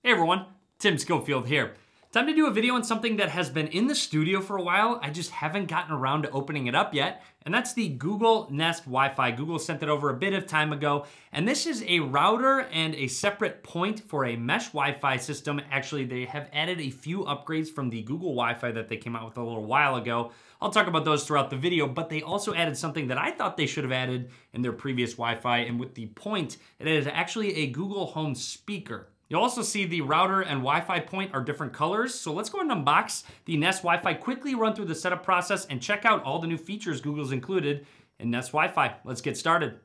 Hey everyone, Tim Schofield here. Time to do a video on something that has been in the studio for a while. I just haven't gotten around to opening it up yet, and that's the Google Nest Wi-Fi. Google sent it over a bit of time ago, and this is a router and a separate point for a mesh Wi-Fi system. Actually, they have added a few upgrades from the Google Wi-Fi that they came out with a little while ago. I'll talk about those throughout the video, but they also added something that I thought they should have added in their previous Wi-Fi, and with the point, it is actually a Google Home speaker. You'll also see the router and Wi-Fi point are different colors. So let's go ahead and unbox the Nest Wi-Fi, quickly run through the setup process and check out all the new features Google's included in Nest Wi-Fi. Let's get started.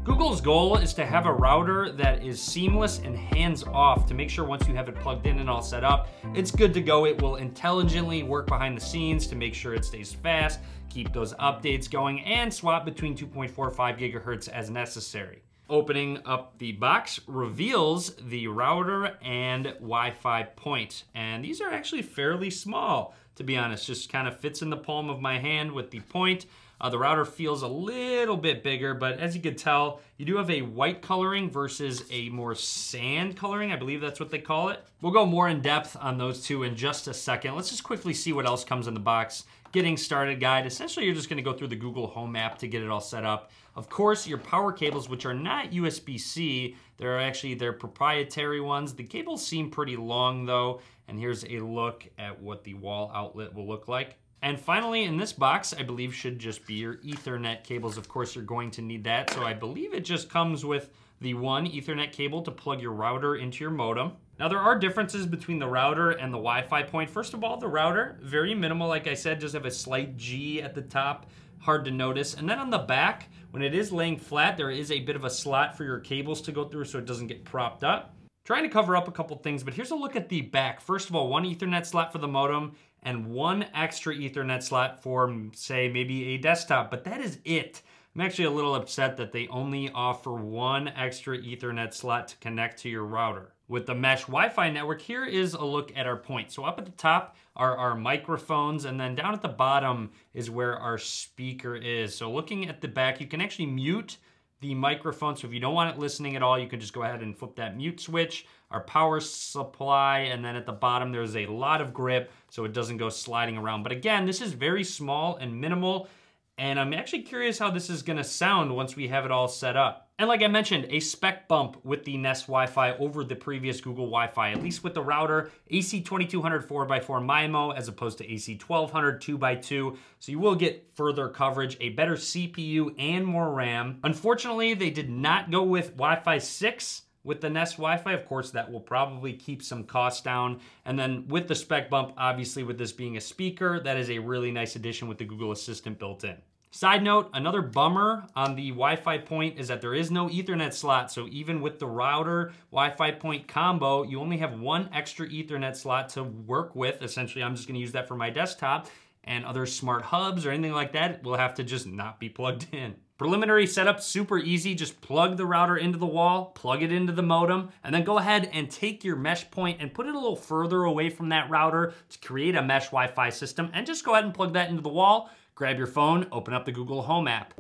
Google's goal is to have a router that is seamless and hands-off to make sure once you have it plugged in and all set up, it's good to go. It will intelligently work behind the scenes to make sure it stays fast, keep those updates going, and swap between 2.45 gigahertz as necessary. Opening up the box reveals the router and Wi-Fi point. And these are actually fairly small, to be honest. Just kind of fits in the palm of my hand with the point. The router feels a little bit bigger, but as you can tell, you do have a white coloring versus a more sand coloring. I believe that's what they call it. We'll go more in depth on those two in just a second. Let's just quickly see what else comes in the box. Getting started guide. Essentially, you're just gonna go through the Google Home app to get it all set up. Of course, your power cables, which are not USB-C, they're actually their proprietary ones. The cables seem pretty long though, and here's a look at what the wall outlet will look like. And finally, in this box, I believe should just be your Ethernet cables. Of course, you're going to need that. So I believe it just comes with the one Ethernet cable to plug your router into your modem. Now, there are differences between the router and the Wi-Fi point. First of all, the router, very minimal, like I said, just have a slight G at the top, hard to notice. And then on the back, when it is laying flat, there is a bit of a slot for your cables to go through so it doesn't get propped up. Trying to cover up a couple things, but here's a look at the back. First of all, one Ethernet slot for the modem and one extra Ethernet slot for, say, maybe a desktop, but that is it. I'm actually a little upset that they only offer one extra Ethernet slot to connect to your router. With the mesh Wi-Fi network, here is a look at our point. So up at the top are our microphones, and then down at the bottom is where our speaker is. So looking at the back, you can actually mute the microphone. So if you don't want it listening at all, you can just go ahead and flip that mute switch. Our power supply, and then at the bottom, there's a lot of grip so it doesn't go sliding around. But again, this is very small and minimal, and I'm actually curious how this is gonna sound once we have it all set up. And like I mentioned, a spec bump with the Nest Wi-Fi over the previous Google Wi-Fi, at least with the router, AC2200 4x4 MIMO as opposed to AC1200 2x2. So you will get further coverage, a better CPU and more RAM. Unfortunately, they did not go with Wi-Fi 6 with the Nest Wi-Fi. Of course, that will probably keep some costs down. And then with the spec bump, obviously with this being a speaker, that is a really nice addition with the Google Assistant built in. Side note, another bummer on the Wi-Fi point is that there is no Ethernet slot. So even with the router Wi-Fi point combo, you only have one extra Ethernet slot to work with. Essentially, I'm just gonna use that for my desktop, and other smart hubs or anything like that will have to just not be plugged in. Preliminary setup, super easy. Just plug the router into the wall, plug it into the modem, and then go ahead and take your mesh point and put it a little further away from that router to create a mesh Wi-Fi system, and just go ahead and plug that into the wall. Grab your phone, open up the Google Home app.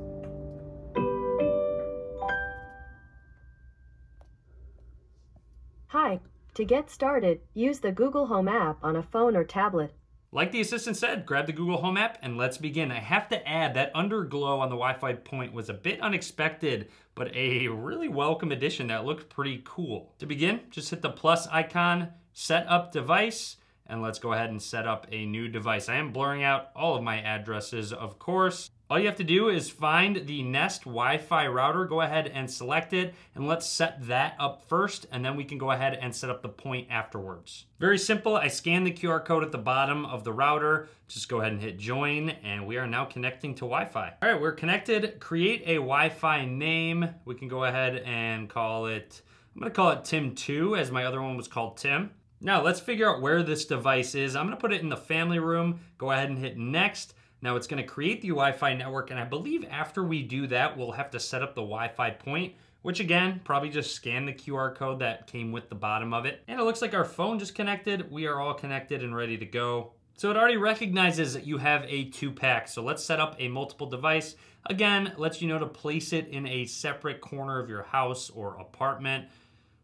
Hi, to get started, use the Google Home app on a phone or tablet. Like the assistant said, grab the Google Home app and let's begin. I have to add that underglow on the Wi-Fi point was a bit unexpected, but a really welcome addition that looked pretty cool. To begin, just hit the plus icon, set up device, and let's go ahead and set up a new device. I am blurring out all of my addresses, of course. All you have to do is find the Nest Wi-Fi router, go ahead and select it, and let's set that up first, and then we can go ahead and set up the point afterwards. Very simple. I scan the QR code at the bottom of the router, just go ahead and hit join, and we are now connecting to Wi-Fi. All right, we're connected. Create a Wi-Fi name. We can go ahead and call it, I'm gonna call it Tim2, as my other one was called Tim. Now let's figure out where this device is. I'm gonna put it in the family room. Go ahead and hit next. Now it's gonna create the Wi-Fi network, and I believe after we do that, we'll have to set up the Wi-Fi point, which again, probably just scan the QR code that came with the bottom of it. And it looks like our phone just connected. We are all connected and ready to go. So it already recognizes that you have a 2-pack. So let's set up a multiple device. Again, lets you know to place it in a separate corner of your house or apartment.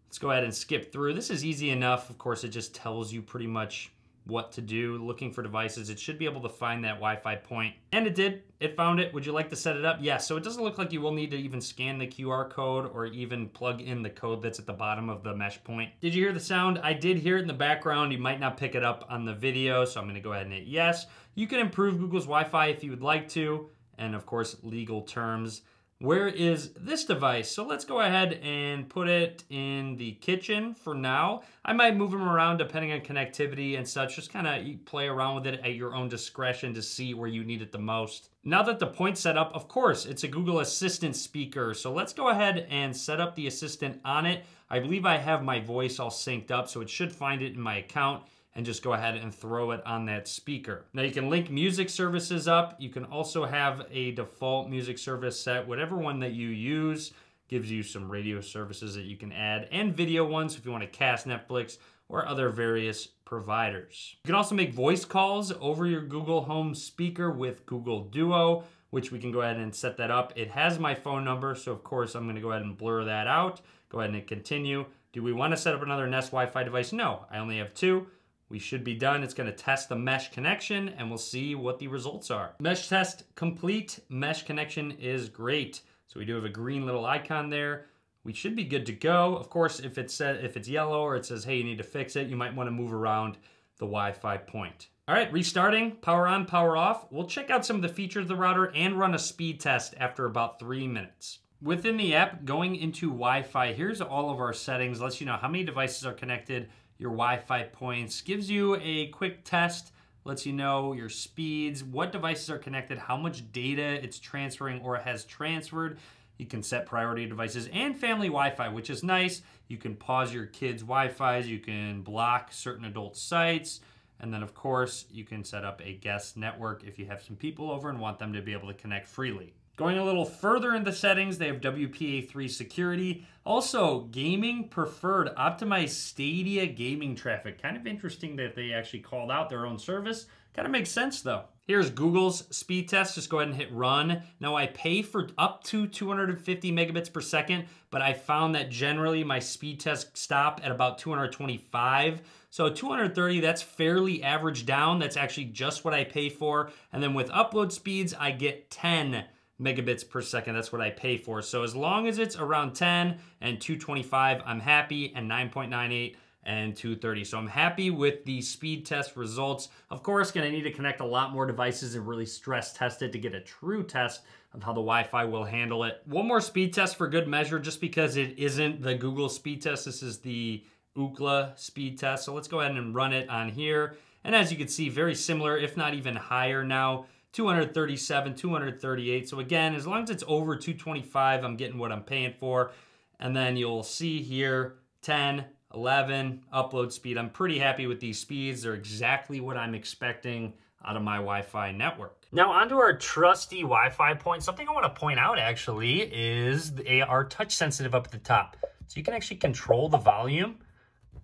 Let's go ahead and skip through. This is easy enough. Of course, it just tells you pretty much what to do. Looking for devices, it should be able to find that Wi-Fi point. And it did. It found it. Would you like to set it up? Yes. So it doesn't look like you will need to even scan the QR code or even plug in the code that's at the bottom of the mesh point. Did you hear the sound? I did hear it in the background. You might not pick it up on the video, so I'm going to go ahead and hit yes. You can improve Google's Wi-Fi if you would like to, and of course, legal terms. Where is this device? So let's go ahead and put it in the kitchen for now. I might move them around depending on connectivity and such. Just kind of play around with it at your own discretion to see where you need it the most. Now that the point's set up, of course, it's a Google Assistant speaker. So let's go ahead and set up the Assistant on it. I believe I have my voice all synced up, so it should find it in my account and just go ahead and throw it on that speaker. Now you can link music services up. You can also have a default music service set. Whatever one that you use gives you some radio services that you can add and video ones if you want to cast Netflix or other various providers. You can also make voice calls over your Google Home speaker with Google Duo, which we can go ahead and set that up. It has my phone number, so of course I'm gonna go ahead and blur that out. Go ahead and hit continue. Do we want to set up another Nest Wi-Fi device? No, I only have 2. We should be done. It's going to test the mesh connection and we'll see what the results are. Mesh test complete. Mesh connection is great. So we do have a green little icon there. We should be good to go. Of course, if it's yellow or it says, hey, you need to fix it, you might want to move around the Wi-Fi point. All right, restarting, power on, power off. We'll check out some of the features of the router and run a speed test after about 3 minutes. Within the app, going into Wi-Fi, here's all of our settings. Lets you know how many devices are connected, your Wi-Fi points, gives you a quick test, lets you know your speeds, what devices are connected, how much data it's transferring or has transferred. You can set priority devices and family Wi-Fi, which is nice. You can pause your kids' Wi-Fis, you can block certain adult sites, and then of course, you can set up a guest network if you have some people over and want them to be able to connect freely. Going a little further in the settings, they have WPA3 security. Also, gaming preferred, optimized Stadia gaming traffic. Kind of interesting that they actually called out their own service. Kind of makes sense though. Here's Google's speed test. Just go ahead and hit run. Now I pay for up to 250 megabits per second, but I found that generally my speed tests stop at about 225. So 230, that's fairly average down. That's actually just what I pay for. And then with upload speeds, I get 10 megabits per second. That's what I pay for. So as long as it's around 10 and 225, I'm happy, and 9.98 and 230. So I'm happy with the speed test results. Of course, gonna need to connect a lot more devices and really stress test it to get a true test of how the Wi-Fi will handle it. One more speed test for good measure, just because it isn't the Google speed test. This is the Ookla speed test. So let's go ahead and run it on here. And as you can see, very similar, if not even higher now. 237, 238. So again, as long as it's over 225, I'm getting what I'm paying for. And then you'll see here, 10, 11, upload speed. I'm pretty happy with these speeds. They're exactly what I'm expecting out of my Wi-Fi network. Now onto our trusty Wi-Fi point. Something I want to point out actually is they are touch sensitive up at the top. So you can actually control the volume,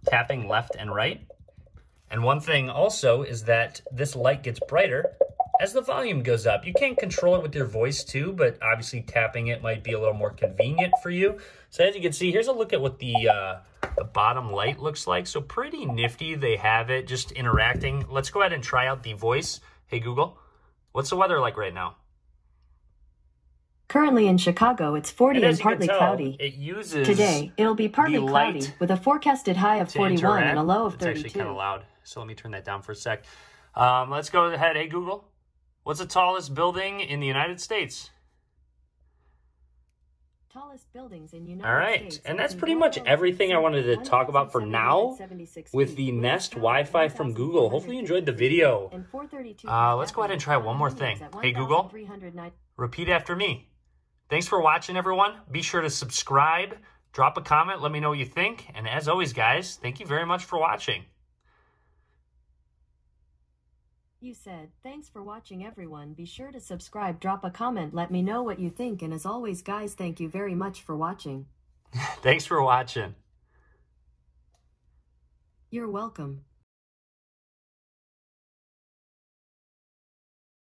tapping left and right. And one thing also is that this light gets brighter as the volume goes up. You can control it with your voice too, but obviously tapping it might be a little more convenient for you. So as you can see, here's a look at what the bottom light looks like. So pretty nifty. They have it just interacting. Let's go ahead and try out the voice. Hey Google, what's the weather like right now? Currently in Chicago, it's 40 and partly cloudy. It uses Today, it'll be partly cloudy with a forecasted high of 41 and a low of 32. It's actually kind of loud, so let me turn that down for a sec. Let's go ahead. Hey Google, what's the tallest building in the United States? Tallest buildings in United States. All right, and that's pretty much everything I wanted to talk about for now with the Nest Wi-Fi from Google. Hopefully you enjoyed the video. Let's go ahead and try one more thing. Hey Google, repeat after me. Thanks for watching, everyone. Be sure to subscribe, drop a comment, let me know what you think. And as always, guys, thank you very much for watching. You said, thanks for watching, everyone. Be sure to subscribe, drop a comment, let me know what you think. And as always, guys, thank you very much for watching. Thanks for watching. You're welcome.